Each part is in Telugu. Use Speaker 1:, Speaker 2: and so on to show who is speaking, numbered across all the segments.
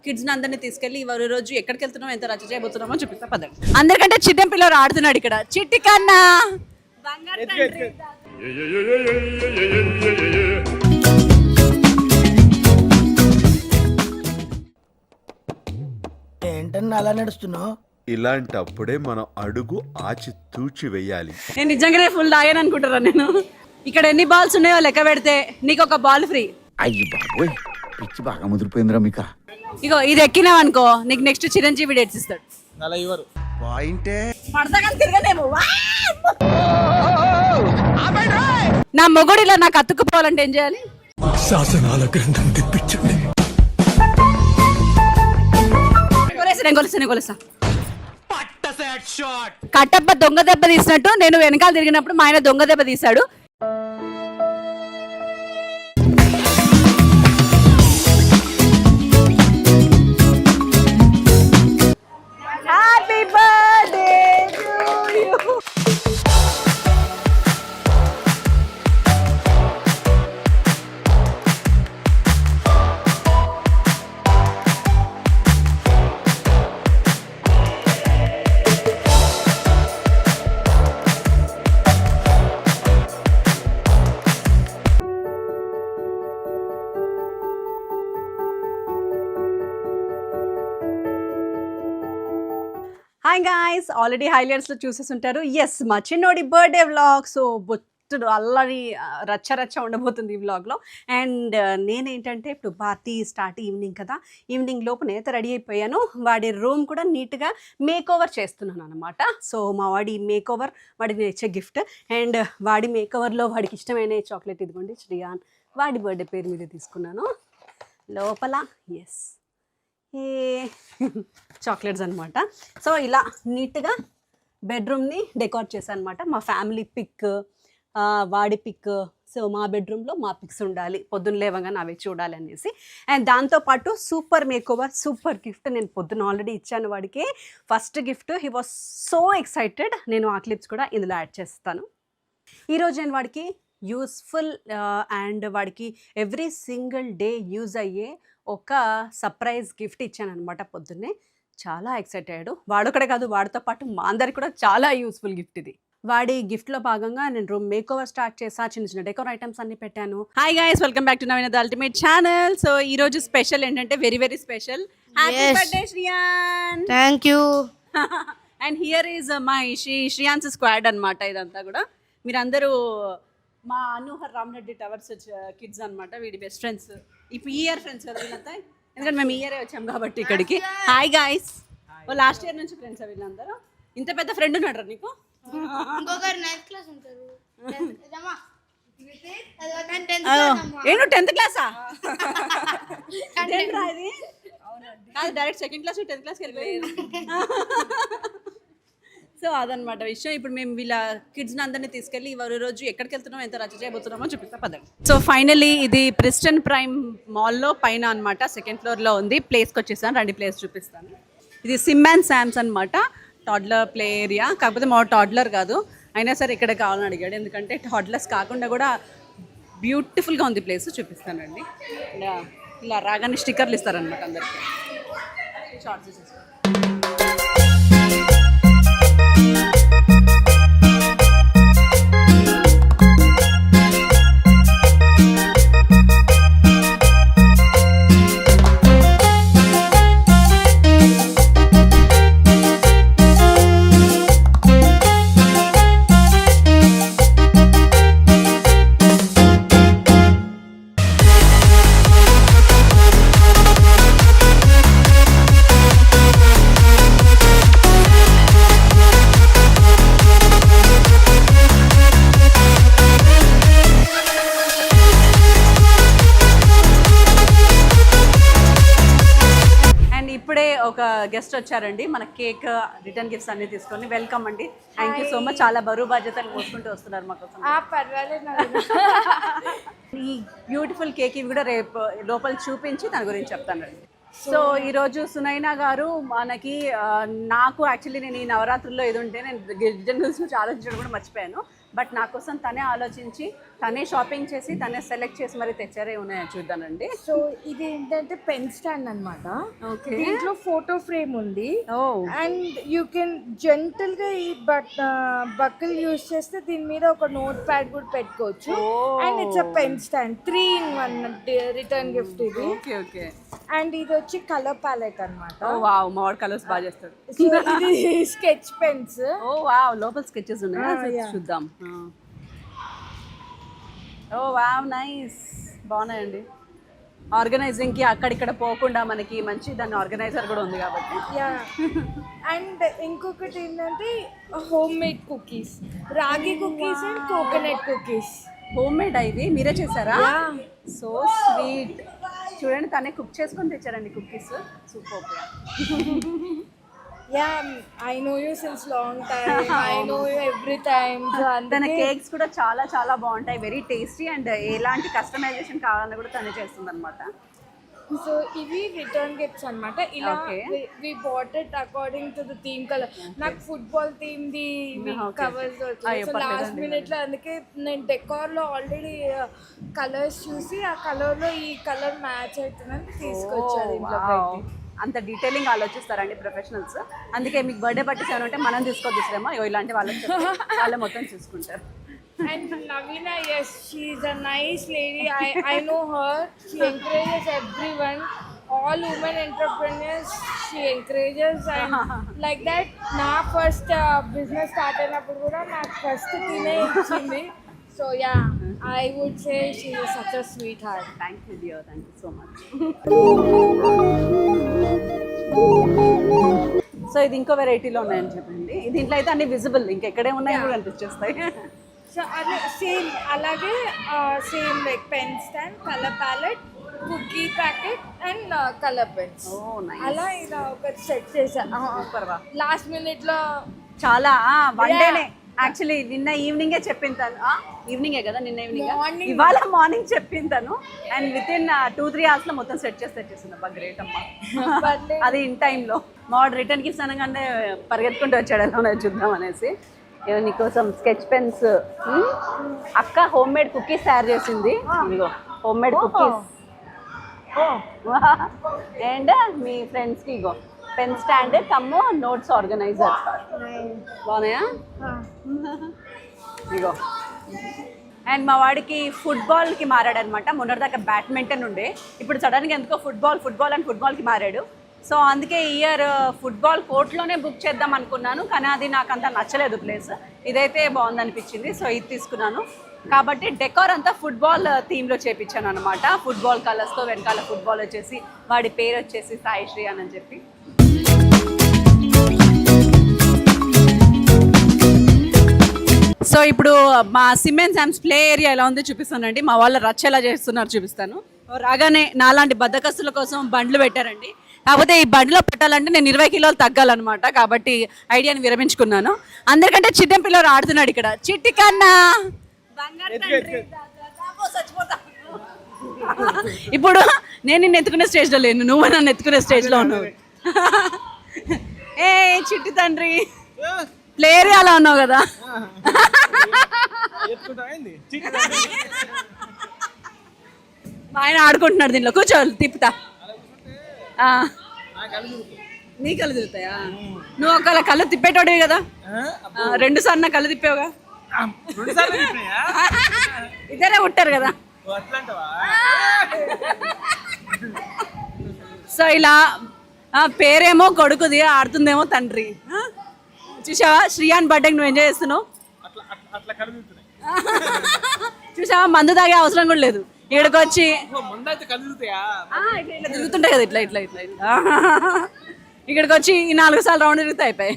Speaker 1: కిడ్స్ అందరినీ తీసుకెళ్లి ఇవాళ రోజు ఎక్కడికి వెళ్తున్నామో ఎంత రచ్చ చేయబోతున్నామో చూపిస్తా పదండి. అందరికంటే చిన్న పిల్లలు ఆడుతున్నాడు ఇక్కడ. చిట్టి కన్నా
Speaker 2: ఏంటన్నా అలా నడుస్తున్నావు?
Speaker 3: ఇలాంటప్పుడే మనం అడుగు ఆచి తూచి వెయ్యాలి.
Speaker 1: నేను నిజంగానే ఫుల్ తాగాను అనుకుంటారా? నేను ఇక్కడ ఎన్ని బాల్స్ ఉన్నాయో లెక్క పెడితే నీకు ఒక బాల్ ఫ్రీ.
Speaker 4: అయ్యి బాబోయ్, పిచ్చి బాగా ముదిరిపోయిందిరా మీక.
Speaker 1: ఇగో ఇది ఎక్కినావు అనుకో, నీకు నెక్స్ట్ చిరంజీవి డేట్స్ ఇస్తాడు.
Speaker 2: అలా ఇవ్వరు.
Speaker 4: పాయింటే
Speaker 1: పడతాగాని తిరగనేమో. నా మొగుడిలా నాకు అతుక్కుపోవాలంటే ఏం చేయాలి?
Speaker 5: శాసనాల గ్రంథం తెప్పించండి.
Speaker 1: కట్టప్ప దొంగ దెబ్బ తీసినట్టు నేను వెనకాల తిరిగినప్పుడు మా ఆయన దొంగ దెబ్బ తీశాడు. Happy birthday to you. Hi guys, already హైలైట్స్లో చూసేసి ఉంటారు. ఎస్, మా చిన్నోడి బర్త్డే వ్లాగ్. సో బొచ్చుడు అల్లరి రచ్చ ఉండబోతుంది ఈ వ్లాగ్లో. అండ్ నేనేంటంటే ఇప్పుడు పార్టీ స్టార్ట్ ఈవినింగ్ కదా, ఈవినింగ్ లోపు నేత రెడీ అయిపోయాను. వాడి రూమ్ కూడా నీట్గా మేక్ ఓవర్ చేస్తున్నాను అనమాట. సో మా వాడి మేక్ ఓవర్, వాడికి ఇచ్చే గిఫ్ట్. అండ్ వాడి మేక్ ఓవర్లో వాడికి ఇష్టమైన చాక్లెట్ ఇదిగోండి, శ్రీయాన్ వాడి బర్త్డే పేరు మీద తీసుకున్నాను. లోపల ఎస్ ఏ చాక్లెట్స్ అనమాట. సో ఇలా నీట్గా బెడ్రూమ్ని డెకోర్ చేశాను అనమాట. మా ఫ్యామిలీ పిక్, వాడి పిక్. సో మా బెడ్రూమ్లో మా పిక్స్ ఉండాలి, పొద్దున్న లేవగానే అవి చూడాలి అనేసి. అండ్ దాంతోపాటు super make over, super gift నేను పొద్దున్న ఆల్రెడీ ఇచ్చాను వాడికి. First gift, he was so excited. నేను ఆ క్లిప్స్ కూడా ఇందులో యాడ్ చేస్తాను. ఈరోజు నేను వాడికి యూస్ఫుల్ అండ్ వాడికి ఎవ్రీ సింగిల్ డే యూజ్ అయ్యే ఒక సర్ప్రైజ్ గిఫ్ట్ ఇచ్చాను అనమాట పొద్దున్నే. చాలా ఎక్సైట్ అయ్యాడు. వాడొక్కడే కాదు, వాడితో పాటు మా అందరికి కూడా చాలా యూస్ఫుల్ గిఫ్ట్ ఇది. వాడి గిఫ్ట్లో భాగంగా నేను రూమ్ మేక్ ఓవర్ స్టార్ట్ చేసా, చిన్న చిన్న డెకోర్ ఐటమ్స్ అన్ని పెట్టాను. Hi guys, welcome back to Naveena the ultimate channel. So ఈ రోజు స్పెషల్ ఏంటంటే very very special. Happy birthday Shreyan.
Speaker 6: Thank you.
Speaker 1: And here is my Shreyan's squad అనమాట. ఇదంతా కూడా మీరందరూ మా అనుహర్ రామరెడ్డి టవర్స్ కిడ్స్ అనమాట, వీడి బెస్ట్ ఫ్రెండ్స్. ఇప్పుడు ఈ ఇయర్ ఫ్రెండ్స్ కదా వీళ్ళంతా, ఎందుకంటే మేము ఈ ఇయరే వచ్చాం కాబట్టి ఇక్కడికి. హాయ్ గాయస్, లాస్ట్ ఇయర్ నుంచి ఫ్రెండ్స్ వీళ్ళందరూ. ఇంత పెద్ద ఫ్రెండ్ ఉన్నాడు నీకు?
Speaker 6: ఇంకొకరు 9th క్లాస్ ఉంటారు.
Speaker 1: ఏంటో 10th క్లాసా? ఇది కాదు, డైరెక్ట్ 2nd క్లాస్ 10th క్లాస్కి వెళ్ళిపోయారు. సో అదనమాట విషయం. ఇప్పుడు మేము వీళ్ళ కిడ్స్ని అందరినీ తీసుకెళ్ళి ఇవాళ రోజు ఎక్కడికి వెళ్తున్నామో ఎంత రచ్చ చేయబోతున్నామో చూపిస్తా పదండి. సో ఫైనలీ ఇది ప్రిస్టన్ ప్రైమ్ మాల్లో పైన అనమాట, 2nd ఫ్లోర్లో ఉంది. ప్లేస్కి వచ్చేసాను, రండి ప్లేస్ చూపిస్తాను. ఇది సిమ్ అండ్ శామ్స్ అనమాట, టాడ్లర్ ప్లే ఏరియా. కాకపోతే మా టాడ్లర్ కాదు, అయినా సరే ఇక్కడ కావాలని అడిగాడు, ఎందుకంటే టాడ్లర్స్ కాకుండా కూడా బ్యూటిఫుల్గా ఉంది ప్లేస్. చూపిస్తానండి. ఇలా రాగానే స్టిక్కర్లు ఇస్తారనమాట అందరికీ. షార్ట్స్ ఒక గెస్ట్ వచ్చారండి, మన కేక్ రిటర్న్ గిఫ్ట్స్ అన్ని తీసుకొని. వెల్కమ్ అండి, థ్యాంక్ యూ సో మచ్. చాలా బరువు బాధ్యతలు మోసుకుంటూ వస్తున్నారు మాకు. ఈ బ్యూటిఫుల్ కేక్ ఇవి కూడా రేపు లోపల చూపించి దాని గురించి చెప్తానండి. సో ఈరోజు సునైనా గారు మనకి నాకు యాక్చువల్లీ నేను ఈ నవరాత్రుల్లో ఏది ఉంటే నేను గిరిజన్ గురించి నుంచి ఆలోచించడం కూడా మర్చిపోయాను. బట్ నా కోసం తనే ఆలోచించి తనే షాపింగ్ చేసి తనే సెలెక్ట్ చేసి మరి తెచ్చారే ఉన్నాయో చూద్దానండి.
Speaker 7: సో ఇది ఏంటంటే పెన్ స్టాండ్ అన్నమాట.
Speaker 1: ఓకే,
Speaker 7: దీంట్లో ఫోటో ఫ్రేమ్ ఉంది.
Speaker 1: ఓ
Speaker 7: అండ్ యూ కెన్ జెంటల్ గా ఈ బక్కల్ యూస్ చేస్తే దీని మీద ఒక నోట్ ప్యాడ్ కూడా పెట్టుకోవచ్చు. And it's a pen stand 3-in-1 return gift ఇది.
Speaker 1: Okay okay.
Speaker 7: అండ్ ఇది వచ్చి కలర్ ప్యాలెట్ అన్నమాట.
Speaker 1: ఓ వావ్, మాడ్ కలర్స్ బాగా చేస్తాడు.
Speaker 7: సో ఇది స్కెచ్ పెన్స్.
Speaker 1: ఓ వావ్, లోపల స్కెచెస్ ఉన్నాయి, చూద్దాం. ఓ వావ్, నైస్, బాగున్నాయండి. ఆర్గనైజింగ్కి అక్కడిక్కడ పోకుండా మనకి మంచి దాని ఆర్గనైజర్ కూడా ఉంది కాబట్టి.
Speaker 7: యా. అండ్ ఇంకొకటి ఏంటంటే home made cookies, ragi cookies and coconut cookies.
Speaker 1: Home made ఇది మీరే చేశారా? So sweet. చూడండి, తనే కుక్ చేసుకొని తెచ్చారండి cookies. Super.
Speaker 7: Yeah, I know you since long time, I know you every time.
Speaker 1: తన కేక్స్ కూడా చాలా చాలా బాగుంటాయి, వెరీ టేస్టీ. అండ్ ఎలాంటి కస్టమైజేషన్ కావాలని కూడా తనే చేస్తుంది అనమాట.
Speaker 7: సో ఇవి రిటర్న్ గిఫ్ట్స్ అన్నమాట. ఇలా we bought it according to the theme colour. నాకు ఫుట్బాల్ థీమ్ ది కవర్స్ వచ్చాయి. సో లాస్ట్ మినిట్ లో అందుకే నేను డెకార్ లో ఆల్రెడీ కలర్స్ చూసి ఆ కలర్ లో ఈ కలర్ మ్యాచ్ అవుతుందని తీసుకొచ్చాను ఇంట్లో పెట్టి.
Speaker 1: అంత డీటెయిలింగ్ ఆలోచిస్తారండి ప్రొఫెషనల్స్. అందుకే మీకు బర్త్డే పార్టీస్ ఏమైనా ఉంటే మనం తీసుకోవచ్చేమో, ఇలాంటి వాళ్ళే మొత్తం చూసుకుంటారు.
Speaker 7: And Navina, yes, she's a nice lady. I know her. She encourages everyone. All women entrepreneurs she encourages, and like that. Na first business start అయినప్పుడు కూడా నాకు ఫస్ట్ తినే ఇచ్చింది. So yeah, I would say she is such a sweetheart.
Speaker 1: Thank you dear, thank you so much. So ఇది ఇంకో వెరైటీలో ఉన్నాయని చెప్పండి. దీంట్లో అయితే అన్ని విజిబుల్, ఇంకెక్కడే ఉన్నాయో కూడా కనిపించేస్తాయి.
Speaker 7: సో అదే సేమ్, అలాగే same like pen stand, colour palette, cookie packet and colour pens. అలా ఇలా ఒకటి సెట్ చేసా లాస్ట్ మినిట్ లో.
Speaker 1: చాలా వన్ డేనే యాక్చువల్లీ. నిన్న ఈవినింగే చెప్పింది తను. ఈవినింగే కదా, నిన్న ఈవినింగ్, ఇవాళ మార్నింగ్ చెప్పింది తను. అండ్ విత్ ఇన్ 2-3 hours లో మొత్తం సెట్ చేసి తెచ్చేసింది. అబ్బా గ్రేట్ అమ్మా. అది ఇన్ టైంలో. మాడ్ రిటర్న్ గిఫ్ట్స్ అనగానే పరిగెత్తుకుంటూ వచ్చాడు, ఎలా ఉన్నాయో చూద్దాం అనేసి. నీకోసం స్కెచ్ పెన్స్. అక్క హోమ్ మేడ్ కుకీస్ తయారు చేసింది. ఇదిగో హోమ్ మేడ్ కుకీస్. అండ్ మీ ఫ్రెండ్స్కి ఇగో పెన్ స్టాండ్ కమ్ము నోట్స్ ఆర్గనైజర్. బాగున్నాయా? ఇగో. అండ్ మా వాడికి ఫుట్బాల్కి మారాడనమాట. మొన్నటిదాకా బ్యాడ్మింటన్ ఉండే, ఇప్పుడు సడన్గా ఎందుకో ఫుట్బాల్కి మారాడు. సో అందుకే ఈ ఇయర్ ఫుట్బాల్ కోర్ట్లోనే బుక్ చేద్దాం అనుకున్నాను, కానీ అది నాకు అంత నచ్చలేదు ప్లేస్. ఇదైతే బాగుందనిపించింది, సో ఇది తీసుకున్నాను. కాబట్టి డెకార్ అంతా ఫుట్బాల్ థీమ్లో చేపించాను అనమాట. ఫుట్బాల్ కలర్స్తో వెనకాల ఫుట్బాల్ వచ్చేసి వాడి పేరు వచ్చేసి సాయి శ్రీ అని చెప్పి. సో ఇప్పుడు మా సిమెన్స్ అండ్ ప్లే ఏరియా ఎలా ఉందో చూపిస్తానండి. మా వాళ్ళు రచ్చ ఎలా చేస్తున్నారు చూపిస్తాను. రాగానే నాలాంటి బద్దకస్తుల కోసం బండ్లు పెట్టారండి. కాకపోతే ఈ బండిలో పెట్టాలంటే నేను 20 కిలోలు తగ్గాలన్నమాట. కాబట్టి ఐడియాని విరమించుకున్నాను. అందరికంటే చిన్న పిల్లలు ఆడుతున్నాడు ఇక్కడ. చిట్టి కన్నా ఇప్పుడు నేను నిన్ను ఎత్తుకునే స్టేజ్లో లేను, నువ్వు నన్ను ఎత్తుకునే స్టేజ్లో ఉన్నావు. ఏ చిట్టి తండ్రి, ప్లేయర్ అలా ఉన్నావు కదా. ఆయన ఆడుకుంటున్నాడు దీనిలో. కూర్చో, తిప్పుతా. నీ కళ్ళు తిరుగుతాయా? నువ్వు ఒక కళ్ళు తిప్పేటోడివి కదా, 2 సార్లు కళ్ళు తిప్పావుగా. ఇద్దరే ఉంటారు కదా. సో ఇలా పేరేమో కొడుకుది, ఆడుతుందేమో తండ్రి. చూసావా శ్రీయాన్ బర్త్డేకి నువ్వు ఎంజాయ్ చేస్తున్నావు. చూసావా, మందు తాగే అవసరం కూడా లేదు. ఇక్కడికి వచ్చి ఇట్లా తిరుగుతుంటాయి కదా, ఇట్లా ఇట్లా ఇట్లా ఇట్లా. ఇక్కడికి వచ్చి ఈ 4 సార్లు రౌండ్ తిరిగితే అయిపోయాయి.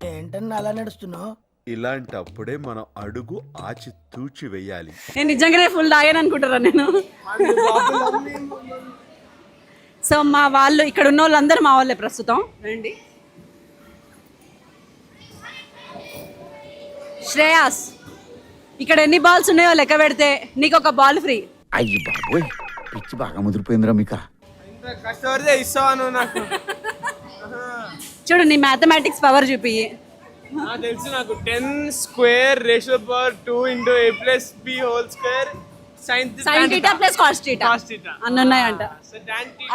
Speaker 2: ఏంటన్నా అలా నడుస్తున్నావు?
Speaker 3: ఇలాంటప్పుడే మనం అడుగు ఆచి తూచి వెయ్యాలి.
Speaker 1: నేను నిజంగానే ఫుల్ తాగాను అనుకుంటారా నేను. సో మా వాళ్ళు ఇక్కడ ఉన్న వాళ్ళందరూ మా వాళ్ళే ప్రస్తుతం. రండి. శ్రేయాస్, ఇక్కడ ఎన్ని బాల్స్ ఉన్నాయో లెక్క పెడితే నీకు ఒక బాల్ ఫ్రీ.
Speaker 4: అయ్యి బాబోయ్ పిచ్చి బాగా ముదిరిపోయిందిరా మీకు.
Speaker 8: కష్టపడితే ఇస్తాను నాకు.
Speaker 1: చూడు నీ మ్యాథమెటిక్స్ పవర్ చూపి.
Speaker 8: తెలుసు నాకు 10 square ratio power 2 into a plus b whole square sin
Speaker 1: θ plus cos θ అన్నీ ఉన్నాయంట.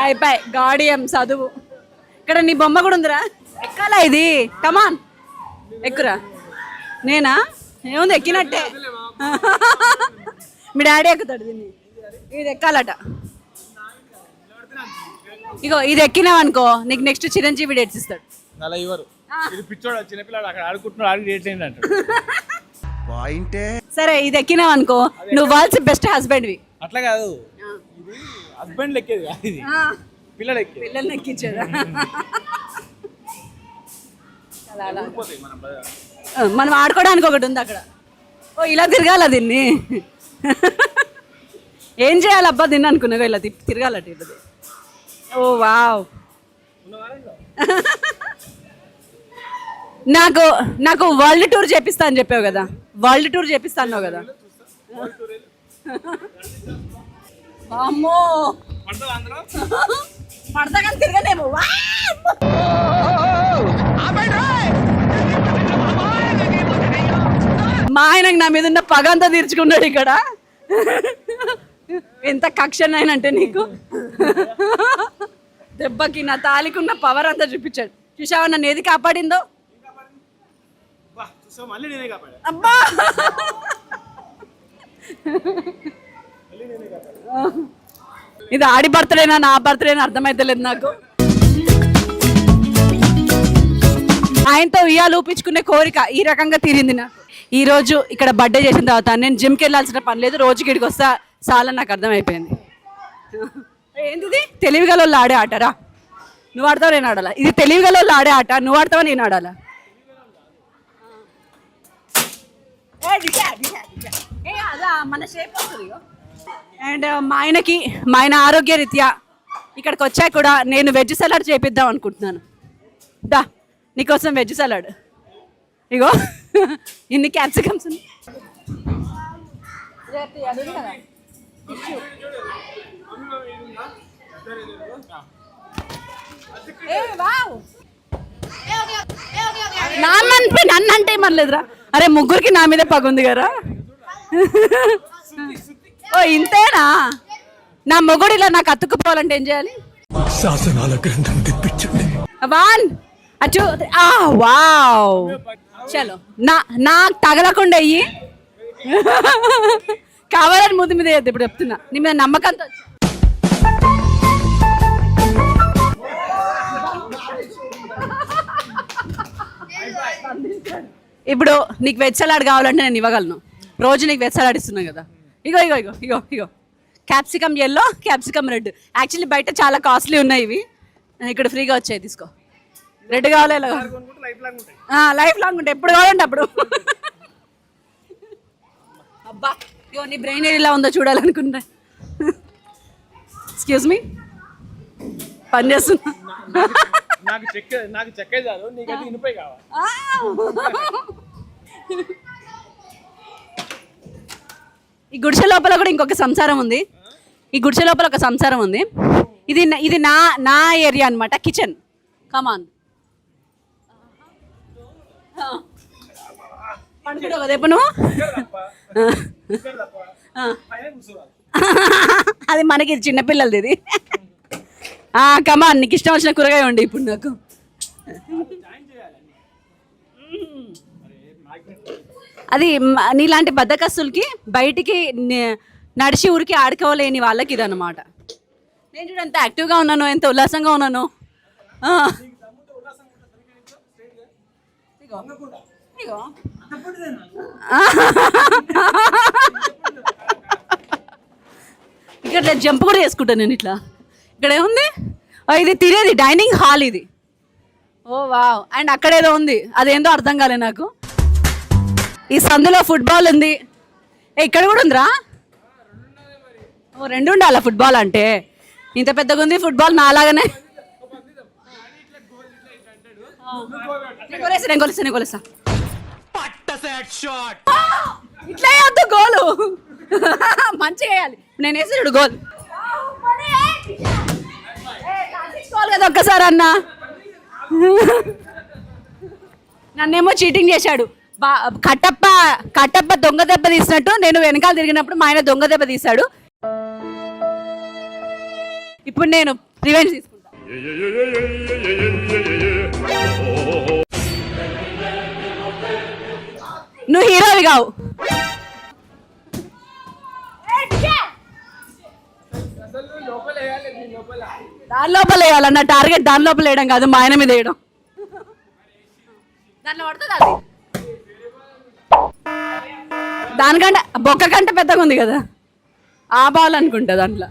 Speaker 1: అయిపోయి గాడియం చదువు. ఇక్కడ నీ బొమ్మ కూడా ఉందిరా, ఎక్కాలా ఇది? కమాన్ ఎక్కురా. నేనా? ఏముంది, ఎక్కినట్టే. మీ డాడీ ఎక్కుతాడు దీన్ని. ఇది ఎక్కాలట. ఇగో ఇది ఎక్కినావనుకో నీకు నెక్స్ట్ చిరంజీవి డేట్స్ ఇస్తాడు.
Speaker 8: అలా ఇవ్వరు. ఇది పిచ్చోడు చిన్నపిల్లాడు అక్కడ ఆడుకుంటున్నాడు, ఆడి డేట్స్ ఏంటి అంటాడు.
Speaker 4: పాయింటే
Speaker 1: సరే ఇది ఎక్కినావనుకో నువ్వు వాళ్ళ బెస్ట్ హస్బెండ్వి.
Speaker 8: అట్లా కాదు, ఇది హస్బెండ్ ఎక్కేది కాదు, ఇది పిల్లలు ఎక్కేది.
Speaker 1: పిల్లల్ని ఎక్కించారా? మనం ఆడుకోవడానికి ఒకటి ఉంది అక్కడ. ఓ ఇలా తిరగాల దీన్ని. ఏం చేయాలబ్బా దీన్ని అనుకున్నావు, ఇలా తిరగాలట ఇది. ఓ వావ్. నాకు వరల్డ్ టూర్ చేపిస్తా అని చెప్పావు కదా, వరల్డ్ టూర్ చేపిస్తాను కదా. అమ్మో పడతా కానీ తిరగలేము. మా ఆయనకు నా మీద ఉన్న పగ అంతా తీర్చుకున్నాడు ఇక్కడ. ఎంత కక్షనంటే నీకు దెబ్బకి నా తాలికున్న పవర్ అంతా చూపించాడు. చూసావా నన్ను ఏది కాపాడిందో? అబ్బా ఇది ఆడి బర్త్డేనా నా బర్త్డేనా అర్థమైతలేదు నాకు. ఆయనతో ఉయ్యాలు ఊపించుకునే కోరిక ఈ రకంగా తీరింది నాకు. ఈ రోజు ఇక్కడ బర్త్డే చేసిన తర్వాత నేను జిమ్కి వెళ్ళాల్సిన పని లేదు, రోజుకి ఇక్కడికి వస్తా చాలని నాకు అర్థమైపోయింది. ఏంటిది తెలివిగల వాళ్ళు ఆడే ఆటరా? నువ్వు ఆడతావు నేను ఆడాలా? ఇది తెలివిగల వాళ్ళు ఆడే ఆట, నువ్వు ఆడతావా నేను ఆడాలా? అదా మన షేప్ వస్తుంది. అండ్ మా ఆయన ఆరోగ్య రీత్యా ఇక్కడికి వచ్చా కూడా నేను వెజ్ సలాడ్ చేపిద్దాం అనుకుంటున్నాను. దా నీకోసం వెజ్ సలాడ్. ఇగో ఇన్ని క్యాప్సికమ్స్ ఉన్నాయి. నన్ను అంటే ఏమనలేదురా. అరే ముగ్గురికి నా మీదే పగుంది కదా. ఓ ఇంతేనా? నా మొగుడు ఇలా నాకు అతుక్కుపోవాలంటే ఏం చేయాలి?
Speaker 5: శాసనాల గ్రంథం తెప్పించండి.
Speaker 1: వన్ అటు వావ్ చలో నాకు తగలకుండా అయ్యి కావాలని ముందు మీద ఇప్పుడు చెప్తున్నా, నీ మీద నమ్మకంతో. ఇప్పుడు నీకు వెజ్ సలాడ్ కావాలంటే నేను ఇవ్వగలను. రోజు నీకు వెజ్ సలాడ్ ఇస్తున్నాను కదా. ఇగో ఇగో ఇగో ఇగో ఇగో capsicum yellow, capsicum red. Actually బయట చాలా కాస్ట్లీ ఉన్నాయి ఇవి, ఇక్కడ ఫ్రీగా వచ్చాయి. తీసుకో. రెడ్ కావాలి, లైఫ్ లాంగ్ ఉంటాయి, ఎప్పుడు కావాలంటే అప్పుడు. అబ్బా ఇగో నీ బ్రెయిన్ ఇలా ఉందో చూడాలనుకుంటా. ఎక్స్క్యూజ్ మీ, పని చేస్తున్నా.
Speaker 8: నాకు చెక్కే చాలు, నీకైతే ఇనుపై కావాలి.
Speaker 1: ఈ గుడిసె లోపల కూడా ఇంకొక సంసారం ఉంది. ఈ గుడిసె లోపల ఒక సంసారం ఉంది. ఇది నా ఏరియా అనమాట, కిచెన్. కమాన్ పండుగ కదేపు నువ్వు. అది మనకి చిన్నపిల్లలది ఇది. కమాన్ నీకు ఇష్టం వచ్చిన కూరగాయ ఉండి ఇప్పుడు నాకు. అది నీలాంటి బద్దకస్తులకి, బయటికి నడిచి ఊరికి ఆడుకోలేని వాళ్ళకి ఇది అనమాట. నేను చూడ ఎంత యాక్టివ్గా ఉన్నాను, ఎంత ఉల్లాసంగా ఉన్నాను. ఇక్కడ జంప్ కూడా చేసుకుంటాను నేను ఇట్లా. ఇక్కడ ఏముంది? ఇది తినేది డైనింగ్ హాల్ ఇది. ఓ వావ్. అండ్ అక్కడేదో ఉంది, అదేందో అర్థం కాలే నాకు. ఈ సందులో ఫుట్బాల్ ఉంది. ఇక్కడ కూడా ఉందిరా. ఓ రెండు ఉండాలా ఫుట్బాల్ అంటే? ఇంత పెద్దగా ఉంది ఫుట్బాల్ నాలాగానే. నేను కొలిస్తా ఇట్లా వేయద్దు గోలు, మంచిగా వేయాలి. నేను వేసాడు గోల్ కదా ఒక్కసారి అన్న. నన్నేమో చీటింగ్ చేశాడు. కట్టప్ప దొంగ దెబ్బ తీసినట్టు నేను వెనకాల తిరిగినప్పుడు మా ఆయన దొంగ దెబ్బ తీశాడు. ఇప్పుడు నేను రివెంజ్ తీసుకుంటా. నువ్వు హీరోవి కావు. దాని లోపల వేయాలన్న టార్గెట్, దాని లోపల వేయడం కాదు, మా ఆయన మీద వేయడం. దాంట్లో పడుతుంది అది. దానికంటే బొక్క కంటే పెద్దగా ఉంది కదా, ఆ బాల్ అనుకుంటా దాంట్లో.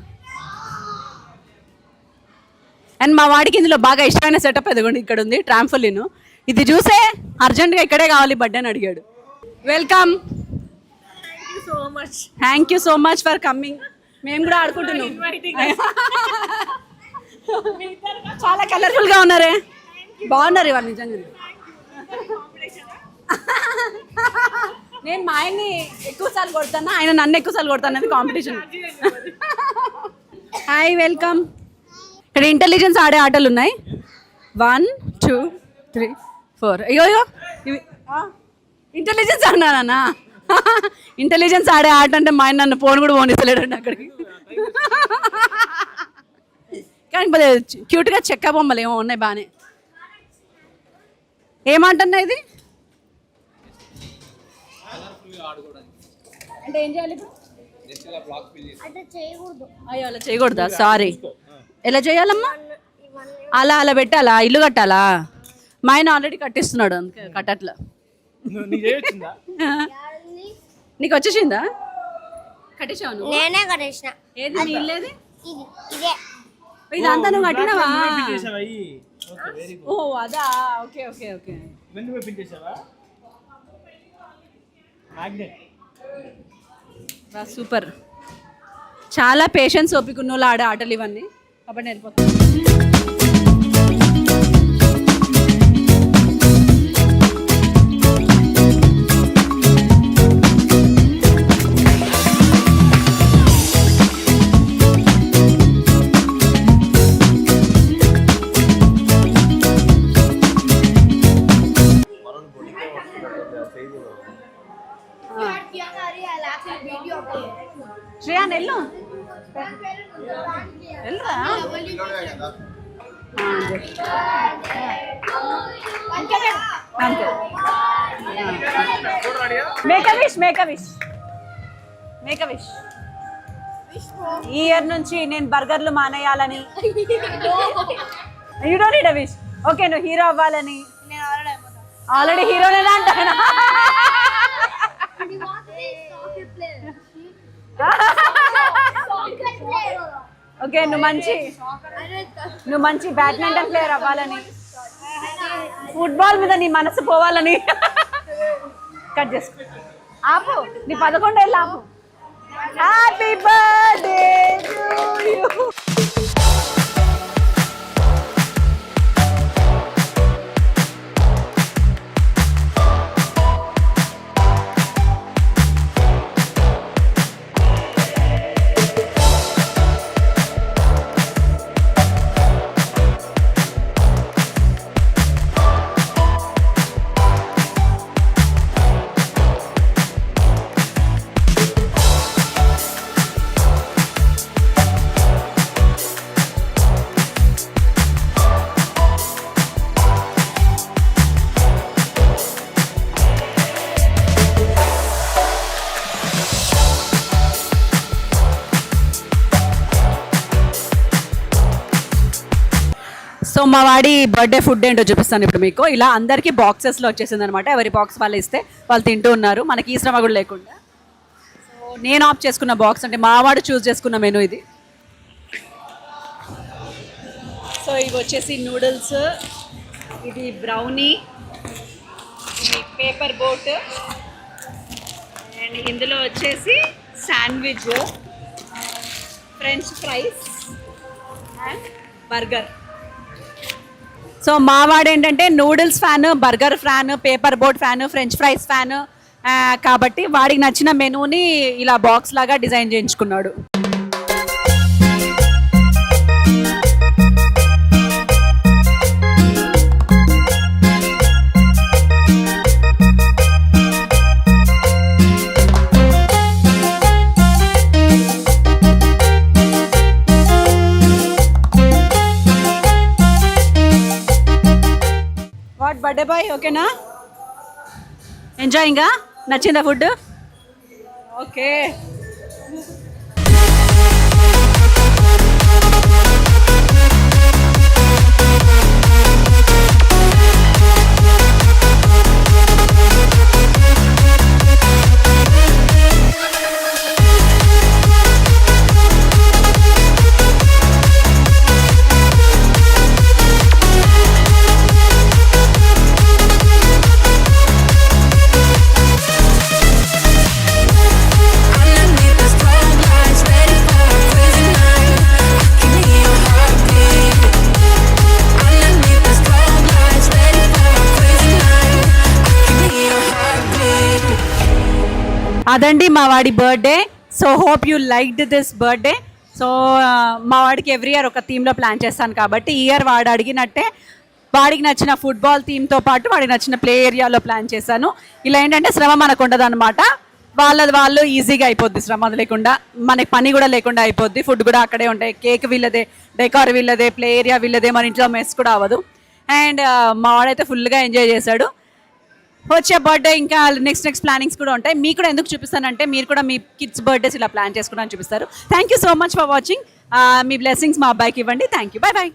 Speaker 1: అండ్ మా వాడికి ఇందులో బాగా ఇష్టమైన సెటప్ ఎదుగుండి ఇక్కడ ఉంది, ట్రాంపోలిన్. ఇది చూసే అర్జెంట్గా ఇక్కడే కావాలి బర్త్డే అని అడిగాడు. Welcome, thank you so much for coming. మేము కూడా ఆడుకుంటున్నాం. చాలా కలర్ఫుల్ గా ఉన్నారే, బాగున్నారు ఇవాళ నిజంగా. నేను మా ఆయన్ని ఎక్కువసార్లు కొడతాను, ఆయన నన్ను ఎక్కువసార్లు కొడతాను, అది కాంపిటీషన్. Hi, welcome. ఇక్కడ ఇంటెలిజెన్స్ ఆడే ఆటలు ఉన్నాయి. 1 2 3 4. అయ్యో ఇవి ఇంటెలిజెన్స్ ఆడినానా? ఇంటెలిజెన్స్ ఆడే ఆట అంటే మా ఆయన నన్ను ఫోన్ కూడా పోనిస్తలేడండి అక్కడికి. కానీ క్యూట్గా చెక్క బొమ్మలు ఏమో ఉన్నాయి బాగానే. ఏమంటున్నా ఇది అంటే ఏం చేయాలి ఇప్పుడు? అయ్యో అలా చేయకూడదా? సారీ. ఎలా చేయాలమ్మా? అలా పెట్టాలా? ఇల్లు కట్టాలా? మా ఆయన ఆల్రెడీ కట్టిస్తున్నాడు, అందుకే కట్టట్లా. నీకు వచ్చేసిందా? కట్టేసావు?
Speaker 6: నేనే కట్టేసిన.
Speaker 1: ఏది నీళ్ళేది?
Speaker 6: ఇదే
Speaker 1: ఇదంతా నువ్వు కట్టినావా? ఓ అదా, ఓకే ఓకే ఓకే. సూపర్. చాలా పేషెన్స్ ఓపిక ఉన్న వాళ్ళు ఆడే ఆటలు ఇవన్నీ, కాబట్టి వెళ్ళిపోతాను. శ్రేయా నెల్లు వెళ్ళరా? Make wish. ఈ ఇయర్ నుంచి నేను బర్గర్లు మానేయాలని. You don't need a wish. Okay, నువ్వు హీరో అవ్వాలని. ఆల్రెడీ హీరోనేనా అంటానా? ఓకే, నువ్వు మంచి బ్యాడ్మింటన్ ప్లేయర్ అవ్వాలని, ఫుట్బాల్ మీద నీ మనసు పోవాలని. కట్ చేసుకో, ఆపు. నీ 11 ఏళ్ళు ఆపు. Happy birthday to you. So మా వాడి బర్త్డే ఫుడ్ ఏంటో చూపిస్తాను ఇప్పుడు మీకు. ఇలా అందరికీ బాక్సెస్లో వచ్చేసింది అనమాట. ఎవరి బాక్స్ వాళ్ళు ఇస్తే వాళ్ళు తింటూ ఉన్నారు, మనకి ఈ శ్రమ కూడా లేకుండా. సో నేను ఆప్ చేసుకున్న బాక్స్ అంటే మా వాడు చూస్ చేసుకున్న మెనూ ఇది. సో ఇవి వచ్చేసి నూడిల్స్, ఇది బ్రౌనీ, ఇది పేపర్ బోట్, అండ్ ఇందులో వచ్చేసి sandwich, French fries, and burger. So మావాడు ఏంటంటే noodles fan, burger fan, paper boat fan, French fries fan. కాబట్టి వాడికి నచ్చిన మెనూని ఇలా బాక్స్ లాగా డిజైన్ చేయించుకున్నాడు. వాట్ బర్త్డే బాయ్, ఓకేనా? ఎంజాయింగా? నచ్చిందా food? Okay.
Speaker 9: Underneath the stars, ready for a crazy night. I can hear your heartbeat. Underneath the stars, ready for a crazy night. I can hear your heartbeat.
Speaker 1: అదండి మా వాడి birthday. So hope you liked this birthday. So మా వాడికి ఎవ్రీ ఇయర్ ఒక థీమ్లో ప్లాన్ చేస్తాను కాబట్టి ఈ ఇయర్ వాడు అడిగినట్టే వాడికి నచ్చిన ఫుట్బాల్ థీమ్తో పాటు వాడికి నచ్చిన ప్లే ఏరియాలో ప్లాన్ చేశాను. ఇలా ఏంటంటే శ్రమ మనకు ఉండదు అనమాట. వాళ్ళు ఈజీగా అయిపోద్ది, శ్రమ లేకుండా, మనకి పని కూడా లేకుండా అయిపోద్ది. ఫుడ్ కూడా అక్కడే ఉంటాయి, కేక్ వీళ్ళదే, డెకార్ వీళ్ళదే, ప్లే ఏరియా వీళ్ళదే, మన ఇంట్లో మెస్ కూడా అవ్వదు. అండ్ మా వాడైతే ఫుల్గా ఎంజాయ్ చేశాడు. వచ్చే బర్త్డే ఇంకా నెక్స్ట్ ప్లానింగ్స్ కూడా ఉంటాయి. మీకు కూడా ఎందుకు చూపిస్తానంటే మీరు కూడా మీ కిడ్స్ బర్త్డేస్ ఇలా ప్లాన్ చేసుకోవడానికి చూపిస్తారు. Thank you so much for watching. Me blessings మా అబ్బాయికి ఇవ్వండి. Thank you. By by.